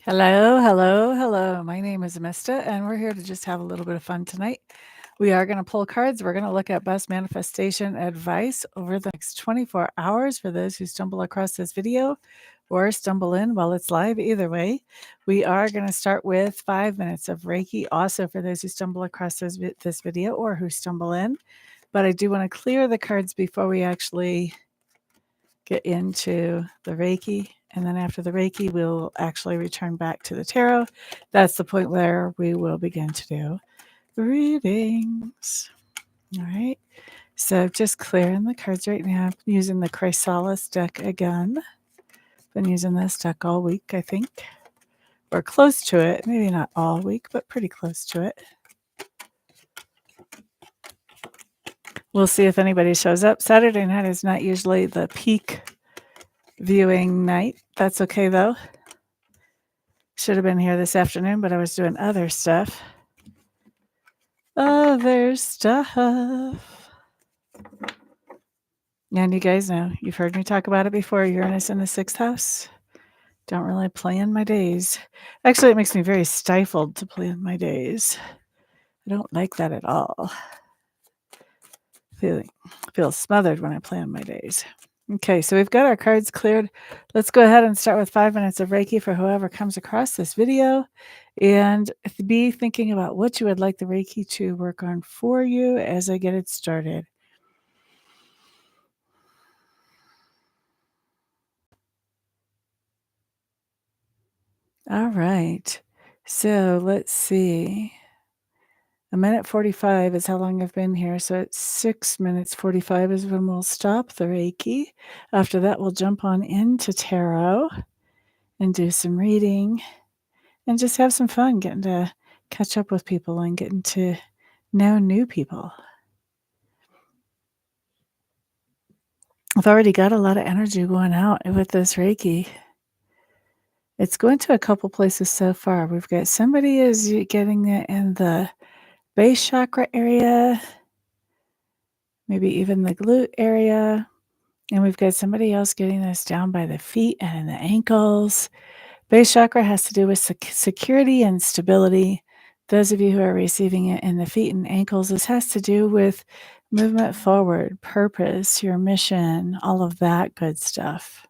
Hello, hello, hello. My name is Amista, and we're here to just have a little bit of fun tonight. We are going to pull cards. We're going to look at best manifestation advice over the next 24 hours for those who stumble across this video or stumble in while it's live. Either way, we are going to start with 5 minutes of Reiki, also for those who stumble across this video or who stumble in. But I do want to clear the cards before we actually get into the Reiki. And then after the Reiki, we'll actually return back to the tarot. That's the point where we will begin to do readings. All right. So just clearing the cards right now. I'm using the Chrysalis deck again. Been using this deck all week, I think. Or close to it. Maybe not all week, but pretty close to it. We'll see if anybody shows up. Saturday night is not usually the peak viewing night. That's okay though. Should have been here this afternoon, but I was doing other stuff. Other stuff. And you guys know, you've heard me talk about it before. Uranus in the 6th house. Don't really plan my days. Actually, it makes me very stifled to plan my days. I don't like that at all. Feel smothered when I plan my days. Okay, so we've got our cards cleared. Let's go ahead and start with 5 minutes of Reiki for whoever comes across this video. And be thinking about what you would like the Reiki to work on for you as I get it started. All right, so let's see. 1:45 is how long I've been here. So at 6 minutes 45 is when we'll stop the Reiki. After that, we'll jump on into tarot and do some reading and just have some fun getting to catch up with people and getting to know new people. I've already got a lot of energy going out with this Reiki. It's going to a couple places so far. We've got somebody is getting it in the base chakra area, maybe even the glute area. And we've got somebody else getting this down by the feet and in the ankles. Base chakra has to do with security and stability. Those of you who are receiving it in the feet and ankles, this has to do with movement forward, purpose, your mission, all of that good stuff.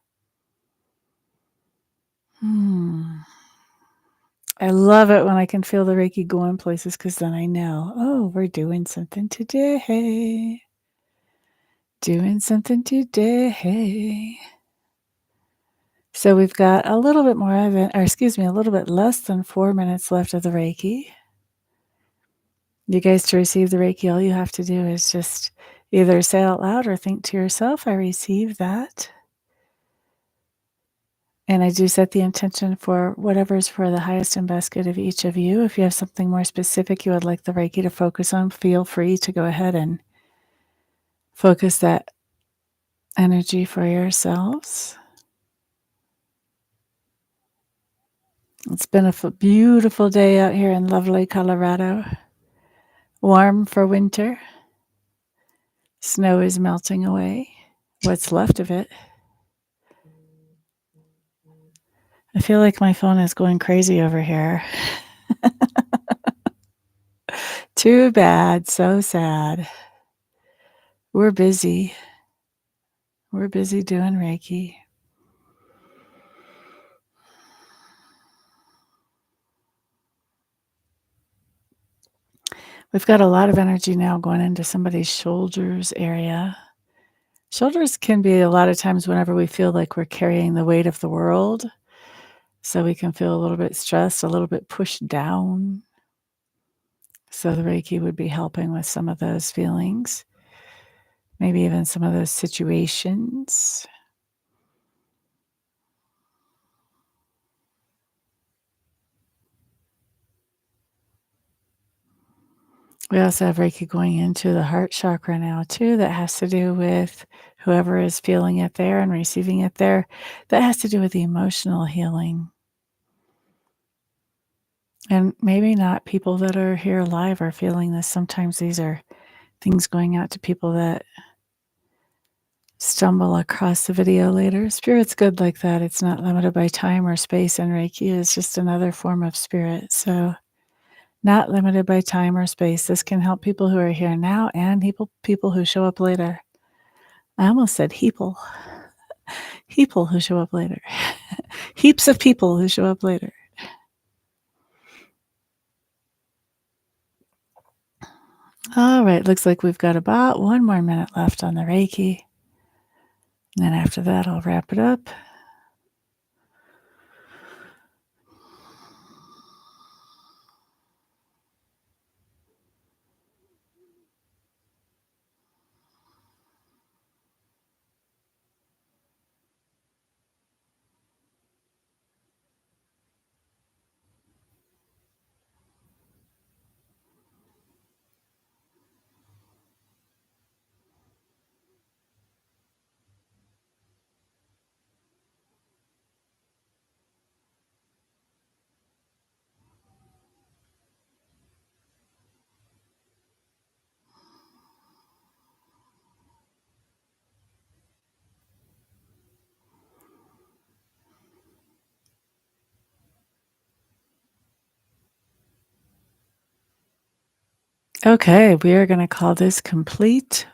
I love it when I can feel the Reiki going places because then I know, oh, we're doing something today. Doing something today. So we've got a little bit more of it, or excuse me, a little bit less than 4 minutes left of the Reiki. You guys, to receive the Reiki, all you have to do is just either say out loud or think to yourself, I receive that. And I do set the intention for whatever is for the highest and best good of each of you. If you have something more specific you would like the Reiki to focus on, feel free to go ahead and focus that energy for yourselves. It's been a beautiful day out here in lovely Colorado. Warm for winter. Snow is melting away. What's left of it. I feel like my phone is going crazy over here. Too bad. So sad. We're busy. We're busy doing Reiki. We've got a lot of energy now going into somebody's shoulders area. Shoulders can be a lot of times whenever we feel like we're carrying the weight of the world. So we can feel a little bit stressed, a little bit pushed down. So the Reiki would be helping with some of those feelings. Maybe even some of those situations. We also have Reiki going into the heart chakra now too. That has to do with whoever is feeling it there and receiving it there. That has to do with the emotional healing. And maybe not people that are here live are feeling this. Sometimes these are things going out to people that stumble across the video later. Spirit's good like that. It's not limited by time or space, and Reiki is just another form of spirit. So, not limited by time or space. This can help people who are here now and people who show up later. I almost said heeple. People who show up later. Heaps of people who show up later. All right, looks like we've got about 1 more minute left on the Reiki. And then after that, I'll wrap it up. Okay, we are going to call this complete.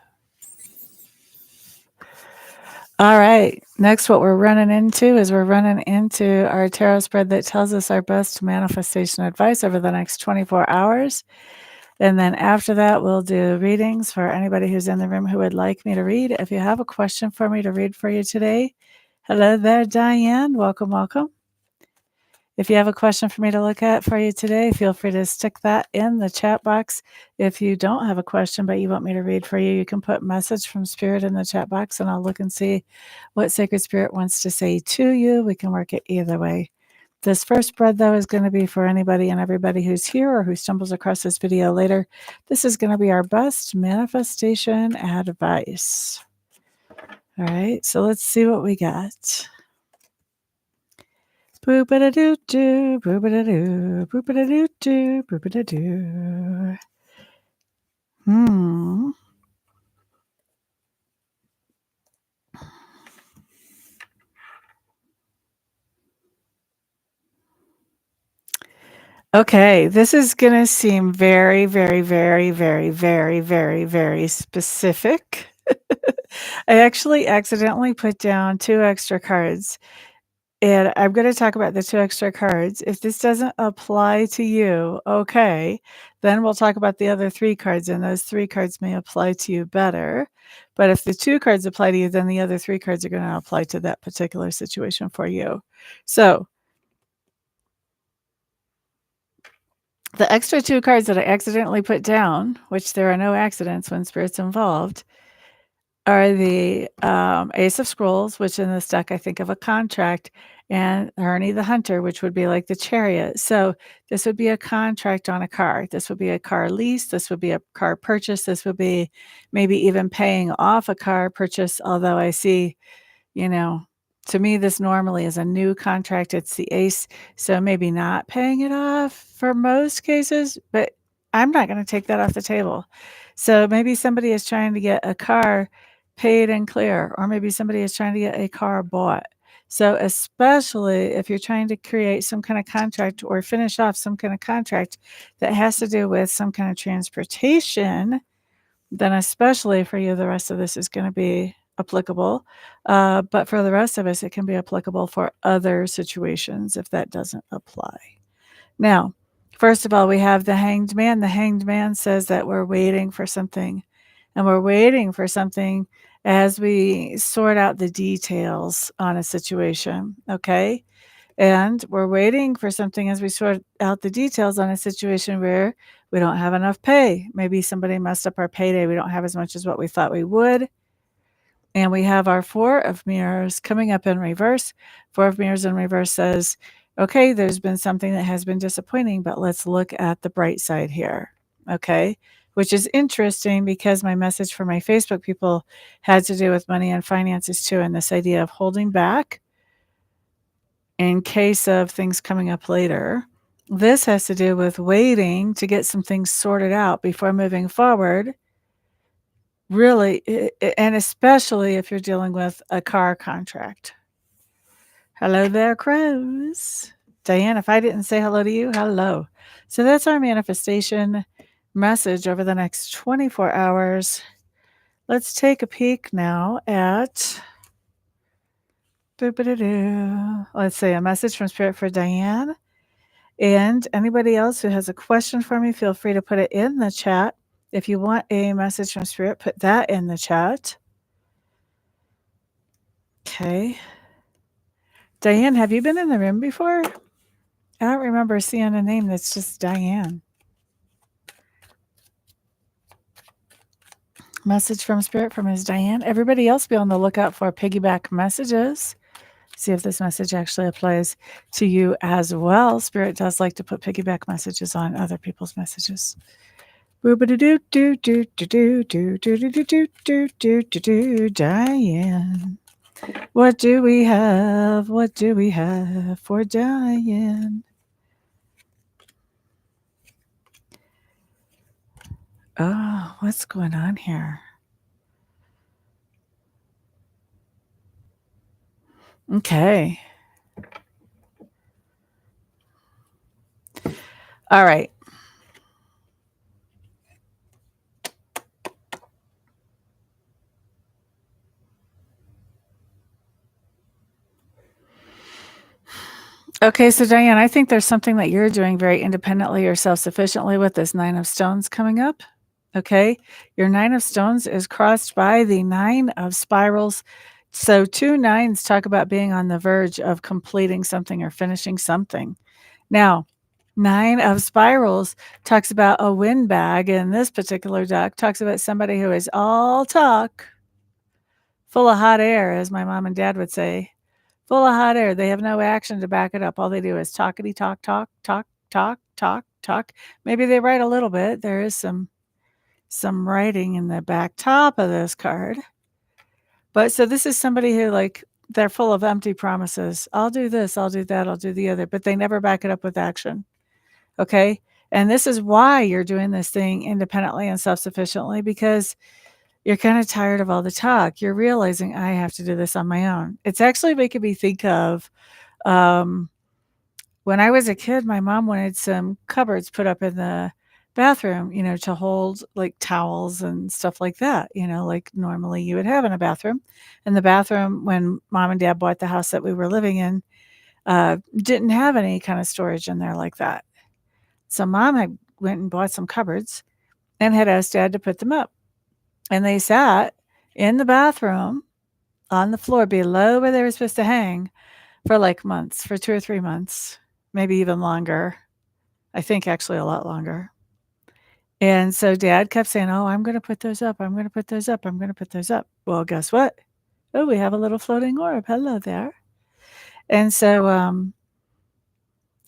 All right. Next, what we're running into is we're running into our tarot spread that tells us our best manifestation advice over the next 24 hours. And then after that, we'll do readings for anybody who's in the room who would like me to read. If you have a question for me to read for you today, hello there, Diane. Welcome, welcome. If you have a question for me to look at for you today, feel free to stick that in the chat box. If you don't have a question but you want me to read for you, you can put message from Spirit in the chat box and I'll look and see what Sacred Spirit wants to say to you. We can work it either way. This first spread, though, is going to be for anybody and everybody who's here or who stumbles across this video later. This is going to be our best manifestation advice. All right, so let's see what we got. Boop-a-da-doo-doo, boop-a-da-doo, boop-a-da-doo-doo, boop-a-da-doo. Okay, this is gonna seem very, very, very, very, very, very, very specific. I actually accidentally put down 2 extra cards. And I'm gonna talk about the 2 extra cards. If this doesn't apply to you, okay, then we'll talk about the other 3 cards, and those 3 cards may apply to you better. But if the 2 cards apply to you, then the other 3 cards are gonna apply to that particular situation for you. So, the extra 2 cards that I accidentally put down, which there are no accidents when Spirit's involved, are the Ace of Scrolls, which in this deck I think of a contract, and Ernie the Hunter, which would be like the Chariot. So this would be a contract on a car. This would be a car lease. This would be a car purchase. This would be maybe even paying off a car purchase, although I see, you know, to me, this normally is a new contract. It's the ace, so maybe not paying it off for most cases, but I'm not going to take that off the table. So maybe somebody is trying to get a car paid and clear, or maybe somebody is trying to get a car bought. So especially if you're trying to create some kind of contract or finish off some kind of contract that has to do with some kind of transportation, then especially for you, the rest of this is going to be applicable. But for the rest of us, it can be applicable for other situations if that doesn't apply. Now, first of all, we have the Hanged Man. The Hanged Man says that we're waiting for something, and we're waiting for something as we sort out the details on a situation, okay? And we're waiting for something as we sort out the details on a situation where we don't have enough pay. Maybe somebody messed up our payday. We don't have as much as what we thought we would. And we have our 4 of Mirrors coming up in reverse. 4 of Mirrors in reverse says, okay, there's been something that has been disappointing, but let's look at the bright side here. Okay, which is interesting because my message for my Facebook people had to do with money and finances too, and this idea of holding back in case of things coming up later. This has to do with waiting to get some things sorted out before moving forward Really, and especially if you're dealing with a car contract. Hello there, crows. Diane, if I didn't say hello to you, hello. So that's our manifestation message over the next 24 hours. Let's take a peek now at, let's say, a message from Spirit for Diane. And anybody else who has a question for me, feel free to put it in the chat. If you want a message from Spirit, put that in the chat. Okay. Diane, have you been in the room before? I don't remember seeing a name that's just Diane. Message from Spirit from Ms. Diane. Everybody else be on the lookout for piggyback messages. See if this message actually applies to you as well. Spirit does like to put piggyback messages on other people's messages. Diane. What do we have? What do we have for Diane? Oh, what's going on here? Okay. All right. Okay, so Diane, I think there's something that you're doing very independently or self-sufficiently with this 9 of Stones coming up. Okay, your 9 of Stones is crossed by the 9 of Spirals. So 2 9s talk about being on the verge of completing something or finishing something. Now, 9 of Spirals talks about a windbag, and this particular deck talks about somebody who is all talk, full of hot air, as my mom and dad would say. Full of hot air. They have no action to back it up. All they do is talkity talk, talk, talk, talk, talk, talk. Maybe they write a little bit. There is some writing in the back top of this card. But so this is somebody who, like, they're full of empty promises. I'll do this, I'll do that, I'll do the other, but they never back it up with action. Okay? And this is why you're doing this thing independently and self-sufficiently, because you're kind of tired of all the talk. You're realizing I have to do this on my own. It's actually making me think of when I was a kid, my mom wanted some cupboards put up in the bathroom, to hold like towels and stuff like that, like normally you would have in a bathroom. And the bathroom, when mom and dad bought the house that we were living in, didn't have any kind of storage in there like that. So mom had went and bought some cupboards and had asked dad to put them up. And they sat in the bathroom on the floor below where they were supposed to hang for like months, for 2 or 3 months, maybe even longer. I think actually a lot longer. And so dad kept saying, "Oh, I'm going to put those up. I'm going to put those up. I'm going to put those up." Well, guess what? Oh, we have a little floating orb. Hello there. And so,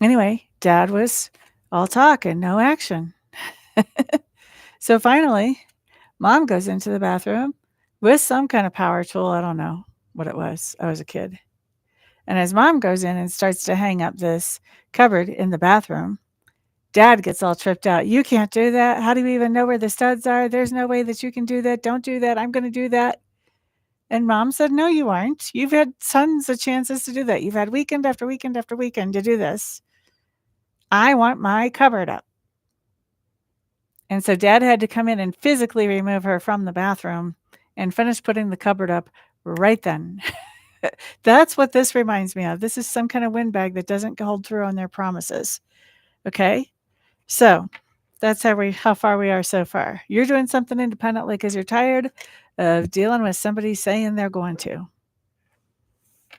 anyway, dad was all talk and no action. So finally, mom goes into the bathroom with some kind of power tool. I don't know what it was. I was a kid. And as mom goes in and starts to hang up this cupboard in the bathroom, dad gets all tripped out. "You can't do that. How do you even know where the studs are? There's no way that you can do that. Don't do that. I'm going to do that." And mom said, "No, you aren't. You've had tons of chances to do that. You've had weekend after weekend after weekend to do this. I want my cupboard up." And so dad had to come in and physically remove her from the bathroom and finish putting the cupboard up right then. That's what this reminds me of. This is some kind of windbag that doesn't hold through on their promises. Okay? So that's how far we are so far. You're doing something independently because you're tired of dealing with somebody saying they're going to.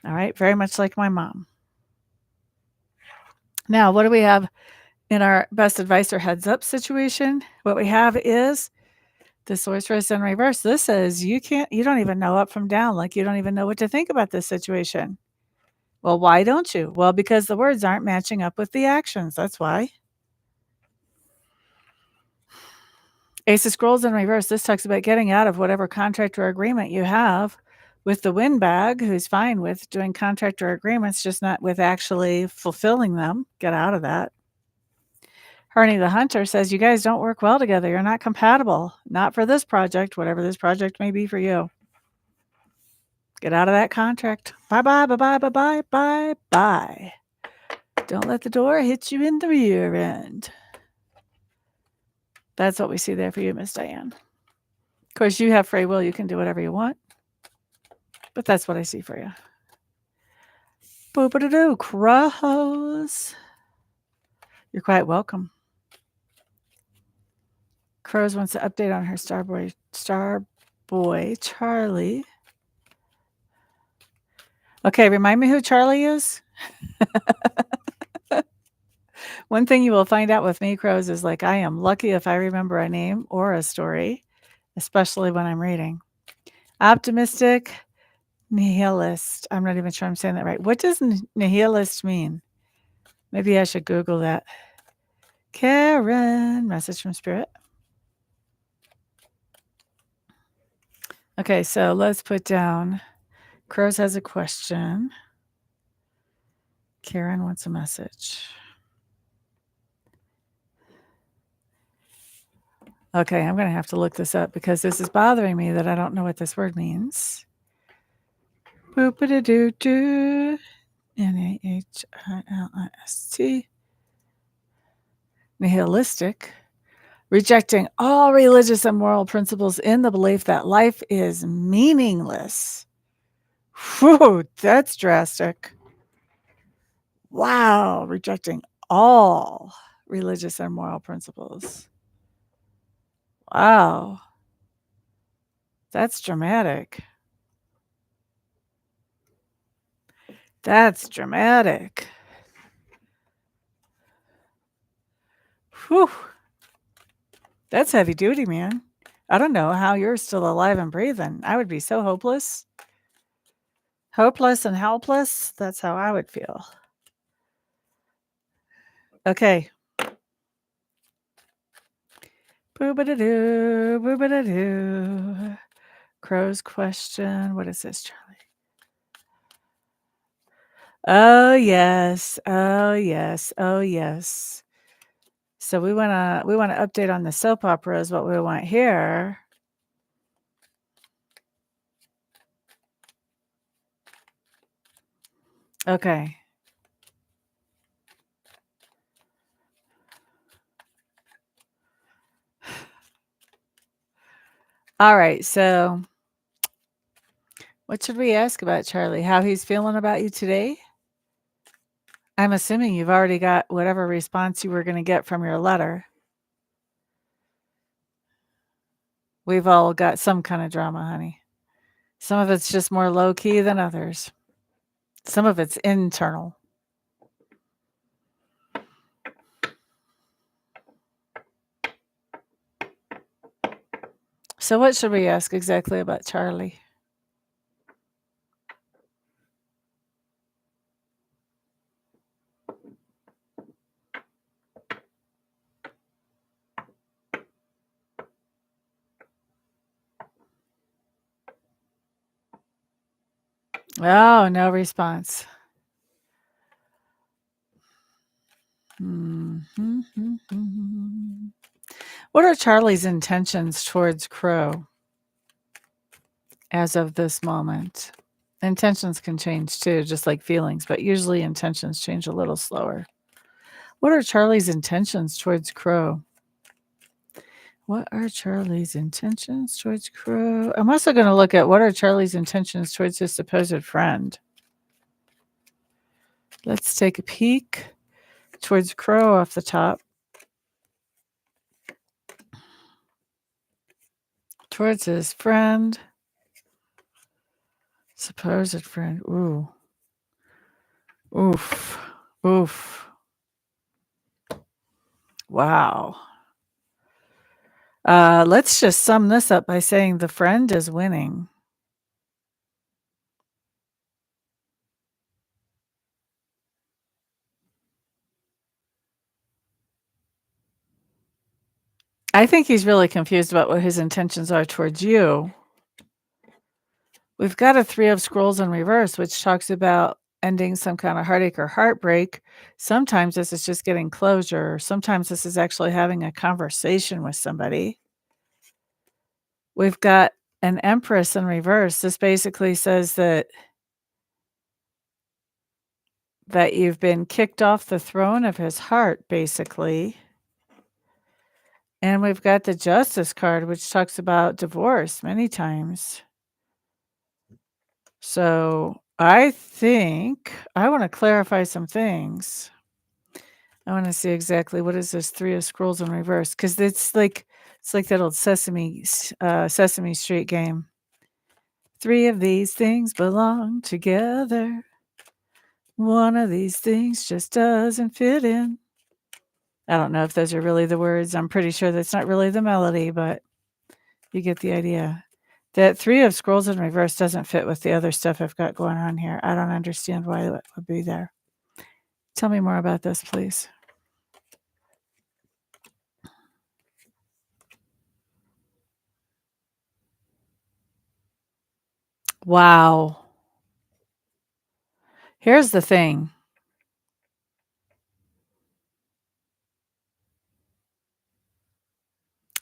All right? Very much like my mom. Now, what do we have in our best advice or heads up situation? What we have is the sorceress in reverse. This says you don't even know up from down. Like you don't even know what to think about this situation. Well, why don't you? Well, because the words aren't matching up with the actions. That's why. Ace of Scrolls in reverse. This talks about getting out of whatever contract or agreement you have with the windbag, who's fine with doing contract or agreements, just not with actually fulfilling them. Get out of that. Hernie the Hunter says, "You guys don't work well together. You're not compatible. Not for this project, whatever this project may be for you. Get out of that contract. Bye-bye, bye-bye, bye-bye, bye-bye. Don't let the door hit you in the rear end." That's what we see there for you, Miss Diane. Of course, you have free will. You can do whatever you want. But that's what I see for you. Boop-a-doo, crows. You're quite welcome. Crows wants to update on her Starboy Charlie. Okay, remind me who Charlie is? One thing you will find out with me, Crows, is like I am lucky if I remember a name or a story, especially when I'm reading. Optimistic, nihilist. I'm not even sure I'm saying that right. What does nihilist mean? Maybe I should Google that. Karen, message from Spirit. Okay, so let's put down Crows has a question. Karen wants a message. Okay, I'm going to have to look this up because this is bothering me that I don't know what this word means. Boop-a-doo-doo. Nihilist. Nihilistic. Rejecting all religious and moral principles in the belief that life is meaningless. Whew, that's drastic. Wow, rejecting all religious and moral principles. Wow. That's dramatic. That's dramatic. Whew. That's heavy duty, man. I don't know how you're still alive and breathing. I would be so hopeless. Hopeless and helpless. That's how I would feel. Okay. Boo-ba-da-doo, boo-ba-da-doo. Crow's question. What is this, Charlie? Oh, yes. Oh, yes. Oh, yes. So we want to update on the soap opera is what we want here. Okay. All right. So what should we ask about Charlie? How he's feeling about you today? I'm assuming you've already got whatever response you were going to get from your letter. We've all got some kind of drama, honey. Some of it's just more low key than others. Some of it's internal. So what should we ask exactly about Charlie? Oh, no response. What are Charlie's intentions towards Crow as of this moment? Intentions can change too, just like feelings, but usually intentions change a little slower. What are Charlie's intentions towards Crow? What are Charlie's intentions towards Crow? I'm also going to look at what are Charlie's intentions towards his supposed friend. Let's take a peek towards Crow off the top. Towards his friend. Supposed friend. Ooh. Oof. Oof. Wow. Let's just sum this up by saying the friend is winning. I think he's really confused about what his intentions are towards you. We've got a 3 of Scrolls in reverse, which talks about ending some kind of heartache or heartbreak. Sometimes this is just getting closure. Sometimes this is actually having a conversation with somebody. We've got an Empress in reverse. This basically says that you've been kicked off the throne of his heart, basically. And we've got the Justice card, which talks about divorce many times. So I think I want to clarify some things. I want to see exactly what is this Three of Scrolls in reverse, because it's like that old Sesame Street game. Three of these things belong together. One of these things just doesn't fit in. I don't know if those are really the words. I'm pretty sure that's not really the melody, but you get the idea. That Three of Scrolls in reverse doesn't fit with the other stuff I've got going on here. I don't understand why that would be there. Tell me more about this, please. Wow. Here's the thing.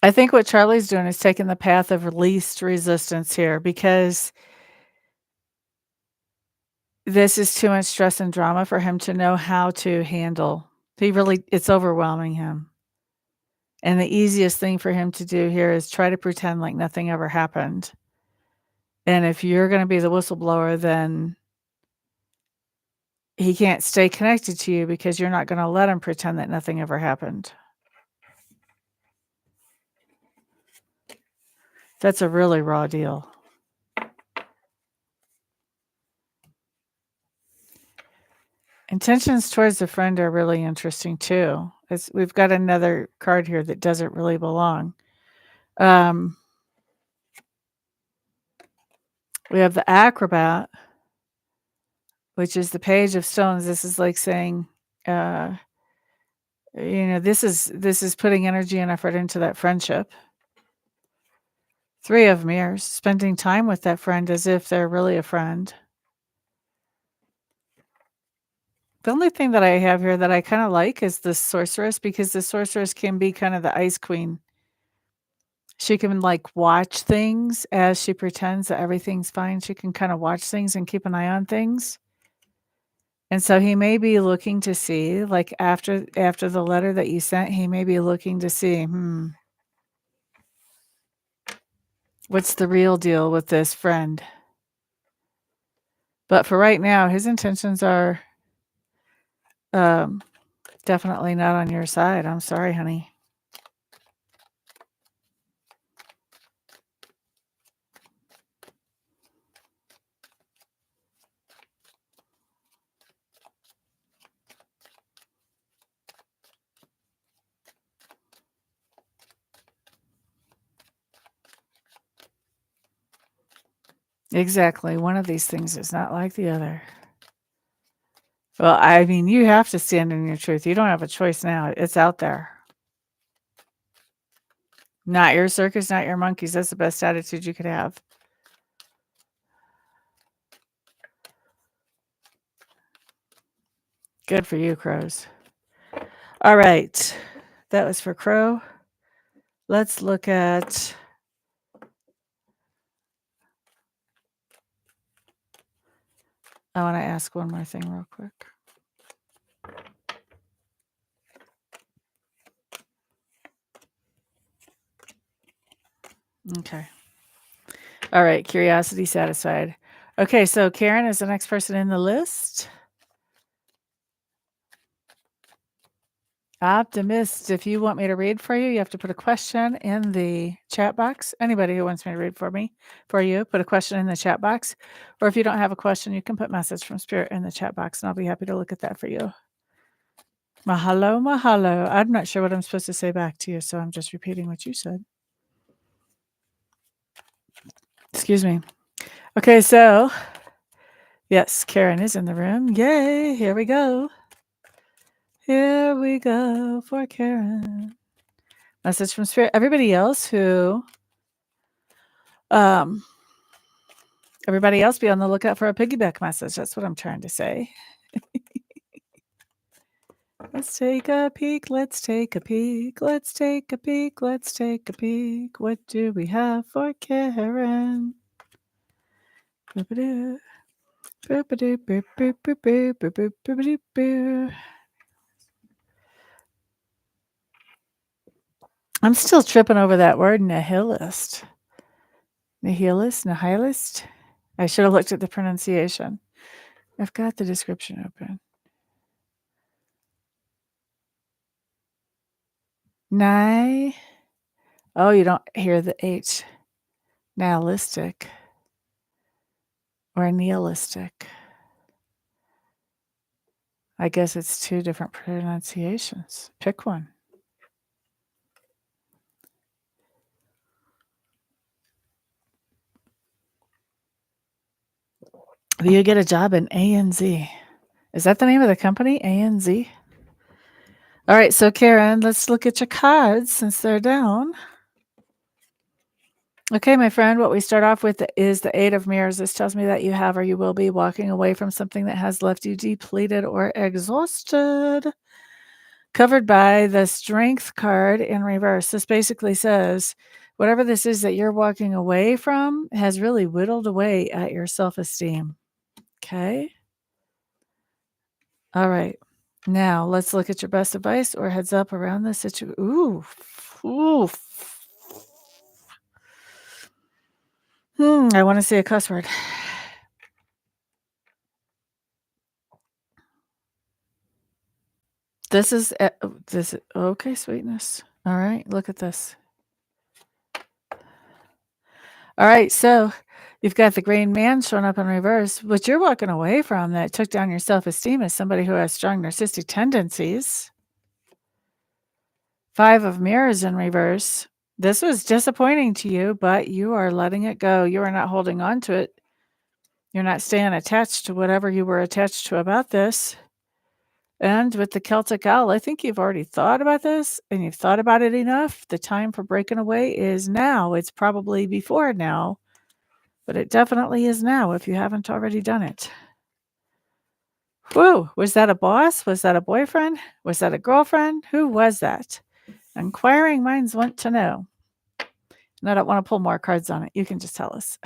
I think what Charlie's doing is taking the path of least resistance here, because this is too much stress and drama for him to know how to handle. It's overwhelming him. And the easiest thing for him to do here is try to pretend like nothing ever happened. And if you're going to be the whistleblower, then he can't stay connected to you because you're not going to let him pretend that nothing ever happened. That's a really raw deal. Intentions towards a friend are really interesting too. We've got another card here that doesn't really belong. We have the Acrobat, which is the Page of Stones. This is like saying, this is putting energy and effort into that friendship. Three of Mirrors, spending time with that friend as if they're really a friend. The only thing that I have here that I kind of like is the Sorceress, because the Sorceress can be kind of the Ice Queen. She can like watch things as she pretends that everything's fine. She can kind of watch things and keep an eye on things. And so he may be looking to see, like after the letter that you sent, he may be looking to see, what's the real deal with this friend? But for right now, his intentions are definitely not on your side. I'm sorry, honey. Exactly. One of these things is not like the other. Well, I mean, you have to stand in your truth. You don't have a choice now. It's out there. Not your circus, not your monkeys. That's the best attitude you could have. Good for you, crows. All right. That was for Crow. Let's look at... I want to ask one more thing real quick. Okay. All right. Curiosity satisfied. Okay. So Karen is the next person in the list. Optimist. If you want me to read for you, you have to put a question in the chat box. Anybody who wants me to read for you, put a question in the chat box. Or if you don't have a question, you can put message from Spirit in the chat box, and I'll be happy to look at that for you. Mahalo, mahalo. I'm not sure what I'm supposed to say back to you, so I'm just repeating what you said. Excuse me. Okay, so yes, Karen is in the room. Yay, here we go. Here we go for Karen. Message from Spirit. Everybody else who Everybody else be on the lookout for a piggyback message. That's what I'm trying to say. Let's take a peek. Let's take a peek. Let's take a peek. Let's take a peek. What do we have for Karen? Boop-a-doo. Boop-a-doo, boop, boop, boop, boop, boop, boop, boop-a-doo, boo. I'm still tripping over that word nihilist. Nihilist? I should have looked at the pronunciation. I've got the description open. Oh, you don't hear the H. Nihilistic or nihilistic. I guess it's two different pronunciations. Pick one. Will you get a job in ANZ? Is that the name of the company? ANZ? All right, so Karen, let's look at your cards since they're down. Okay, my friend, what we start off with is the Eight of Mirrors. This tells me that you have or you will be walking away from something that has left you depleted or exhausted. Covered by the Strength card in reverse. This basically says whatever this is that you're walking away from has really whittled away at your self-esteem. Okay? All right. Now, let's look at your best advice or heads up around this situation. Ooh. I want to say a cuss word. This is okay, sweetness. All right, look at this. All right, so you've got the Green Man showing up in reverse. What you're walking away from that took down your self-esteem is somebody who has strong narcissistic tendencies. Five of Mirrors in reverse. This was disappointing to you, but you are letting it go. You are not holding on to it. You're not staying attached to whatever you were attached to about this. And with the Celtic Owl, I think you've already thought about this and you've thought about it enough. The time for breaking away is now. It's probably before now, but it definitely is now if you haven't already done it. Whoa, was that a boss? Was that a boyfriend? Was that a girlfriend? Who was that? Inquiring minds want to know. And I don't want to pull more cards on it. You can just tell us.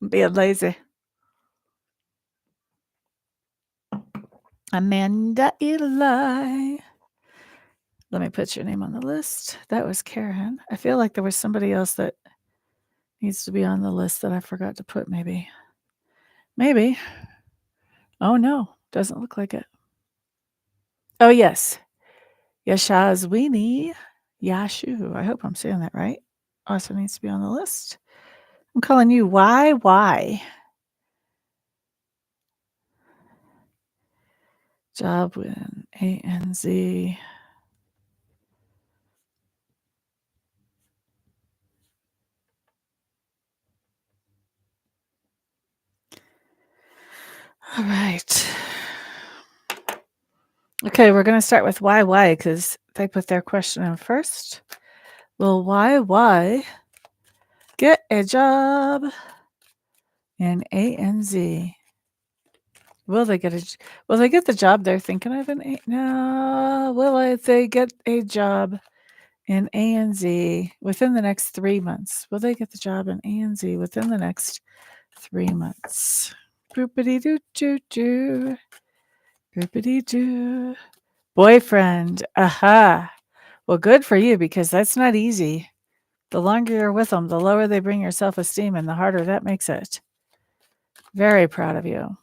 I'm being lazy. Amanda Eli. Let me put your name on the list. That was Karen. I feel like there was somebody else that needs to be on the list that I forgot to put maybe. Maybe. Oh, no. Doesn't look like it. Oh, yes. Yashazwini Yashu. I hope I'm saying that right. Also needs to be on the list. I'm calling you Why? Job win. ANZ. All right. Okay, we're going to start with why, because they put their question in first. Well, why get a job in ANZ? Will they get the job they're thinking of in A? No. Will they get a job in ANZ within the next 3 months? Will they get the job in ANZ within the next 3 months? Boopity-doo-doo-doo. Boopity-doo. Boyfriend. Aha. Well, good for you because that's not easy. The longer you're with them, the lower they bring your self-esteem and the harder that makes it. Very proud of you.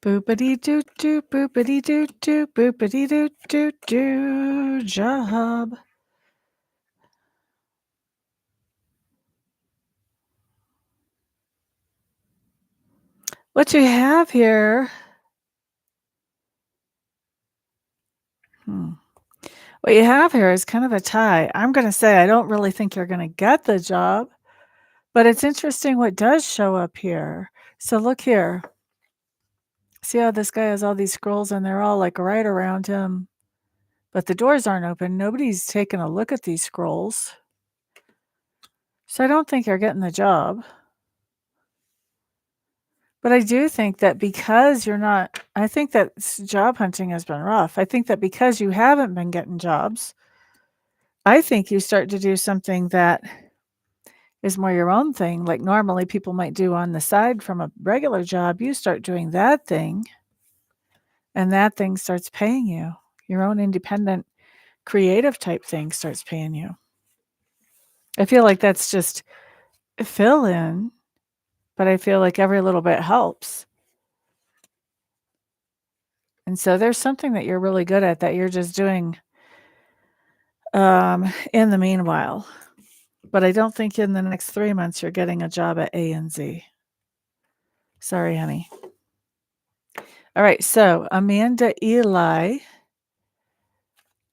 Boopity-doo-doo, boopity-doo-doo, boopity-doo-doo-doo. Job. What you have here... What you have here is kind of a tie. I'm going to say I don't really think you're going to get the job, but it's interesting what does show up here. So look here. See how this guy has all these scrolls and they're all like right around him. but the doors aren't open. Nobody's taken a look at these scrolls. So I don't think you're getting the job. But I do think that because you're not, I think that job hunting has been rough. I think that because you haven't been getting jobs, I think you start to do something that is more your own thing. Like normally people might do on the side from a regular job. You start doing that thing, and that thing starts paying you. Your own independent, creative type thing starts paying you. I feel like that's just fill in, but I feel like every little bit helps. And so there's something that you're really good at that you're just doing in the meanwhile. But I don't think in the next 3 months you're getting a job at A and Z. Sorry, honey. All right, so Amanda Eli.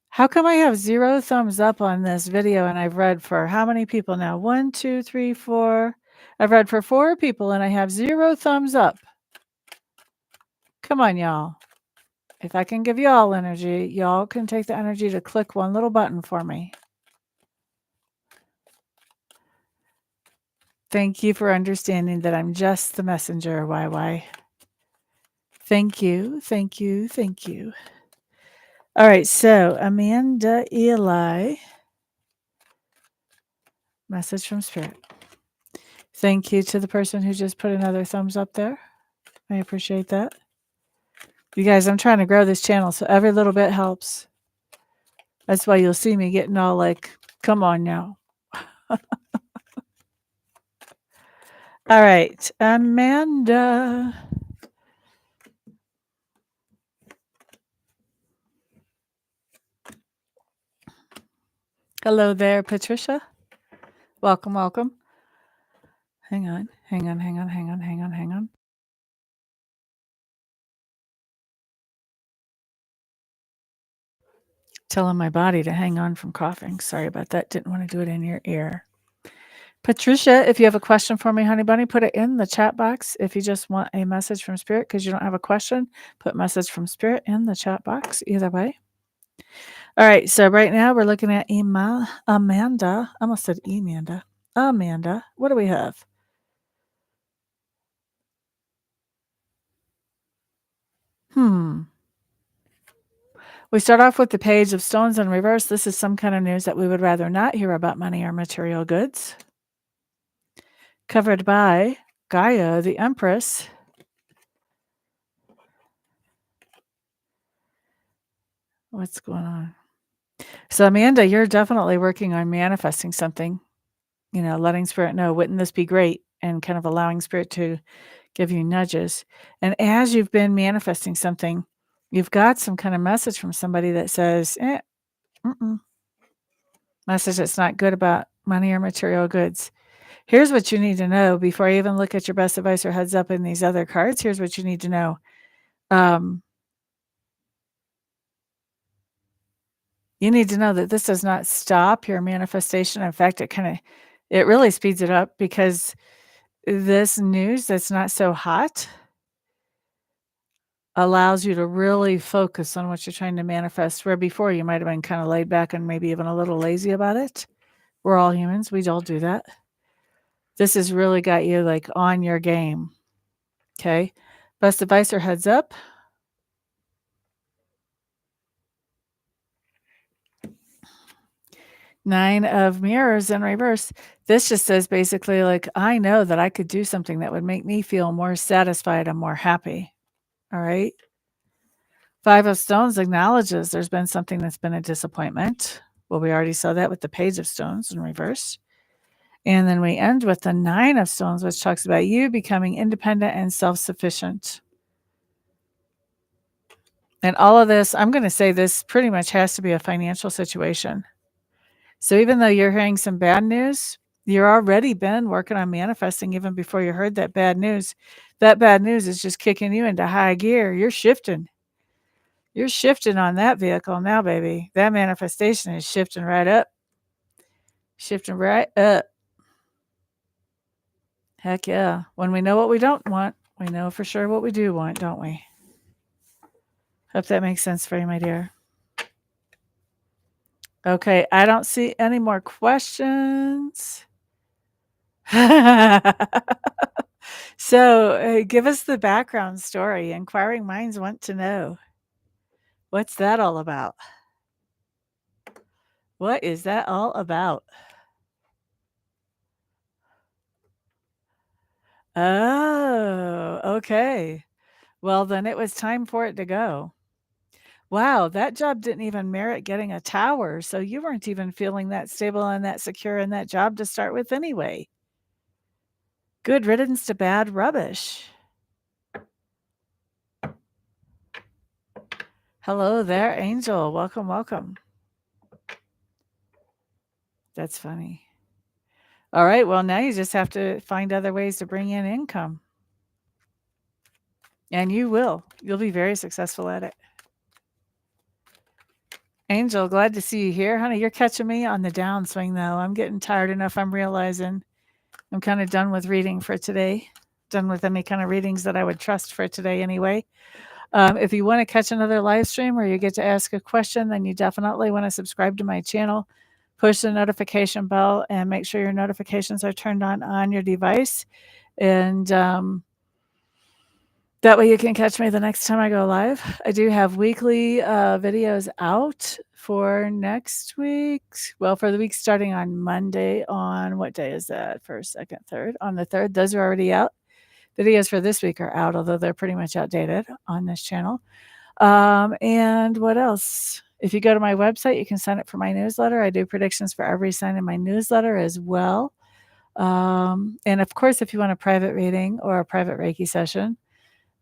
How come I have 0 thumbs up on this video and I've read for how many people now? 1, 2, 3, 4. I've read for 4 people and I have 0 thumbs up. Come on, y'all. If I can give y'all energy, y'all can take the energy to click one little button for me. Thank you for understanding that I'm just the messenger, YY. Thank you, thank you, thank you. All right, so Amanda Eli, message from Spirit. Thank you to the person who just put another thumbs up there. I appreciate that. You guys, I'm trying to grow this channel, so every little bit helps. That's why you'll see me getting all like, come on now. All right, Amanda. Hello there, Patricia. Welcome, welcome. Hang on. Telling my body to hang on from coughing. Sorry about that. Didn't want to do it in your ear. Patricia, if you have a question for me, honey bunny, put it in the chat box. If you just want a message from Spirit because you don't have a question, put message from Spirit in the chat box. Either way. All right. So right now we're looking at Amanda. I almost said Amanda. Amanda. What do we have? We start off with the Page of Stones in reverse. This is some kind of news that we would rather not hear about money or material goods. Covered by Gaia, the Empress. What's going on? So, Amanda, you're definitely working on manifesting something, letting Spirit know, wouldn't this be great? And kind of allowing Spirit to give you nudges. And as you've been manifesting something, you've got some kind of message from somebody that says, message that's not good about money or material goods. Here's what you need to know before I even look at your best advice or heads up in these other cards. Here's what you need to know. You need to know that this does not stop your manifestation. In fact, it really speeds it up because this news that's not so hot allows you to really focus on what you're trying to manifest, where before you might have been kind of laid back and maybe even a little lazy about it. We're all humans. We all do that. This has really got you like on your game. Okay. Best advice or heads up. Nine of Mirrors in reverse. This just says basically like, I know that I could do something that would make me feel more satisfied and more happy. All right. Five of Stones acknowledges there's been something that's been a disappointment. Well, we already saw that with the Page of Stones in reverse. And then we end with the Nine of Stones, which talks about you becoming independent and self-sufficient. And all of this, I'm going to say this pretty much has to be a financial situation. So even though you're hearing some bad news, you're already been working on manifesting even before you heard that bad news. That bad news is just kicking you into high gear. You're shifting. You're shifting on that vehicle now, baby. That manifestation is shifting right up. Shifting right up. Heck yeah. When we know what we don't want, we know for sure what we do want, don't we? Hope that makes sense for you, my dear. Okay, I don't see any more questions. So, give us the background story. Inquiring minds want to know. What's that all about? What is that all about? Oh, okay. Well, then it was time for it to go. Wow, that job didn't even merit getting a tower, so you weren't even feeling that stable and that secure in that job to start with anyway. Good riddance to bad rubbish. Hello there, Angel. Welcome, welcome. That's funny. All right, well, now you just have to find other ways to bring in income. And you will. You'll be very successful at it. Angel, glad to see you here. Honey, you're catching me on the downswing, though. I'm getting tired enough. I'm realizing I'm kind of done with reading for today. Done with any kind of readings that I would trust for today, anyway. If you want to catch another live stream where you get to ask a question, then you definitely want to subscribe to my channel, push the notification bell, and make sure your notifications are turned on your device. And that way you can catch me the next time I go live. I do have weekly videos out for next week. Well, for the week starting on Monday, on what day is that? First, second, third. On the 3rd, those are already out. Videos for this week are out, although they're pretty much outdated on this channel. And what else? If you go to my website, you can sign up for my newsletter. I do predictions for every sign in my newsletter as well. And of course, if you want a private reading or a private Reiki session,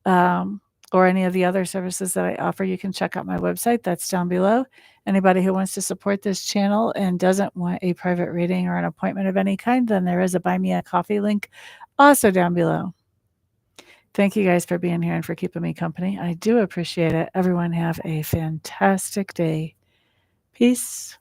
or any of the other services that I offer, you can check out my website. That's down below. Anybody who wants to support this channel and doesn't want a private reading or an appointment of any kind, then there is a Buy Me a Coffee link also down below. Thank you guys for being here and for keeping me company. I do appreciate it. Everyone have a fantastic day. Peace.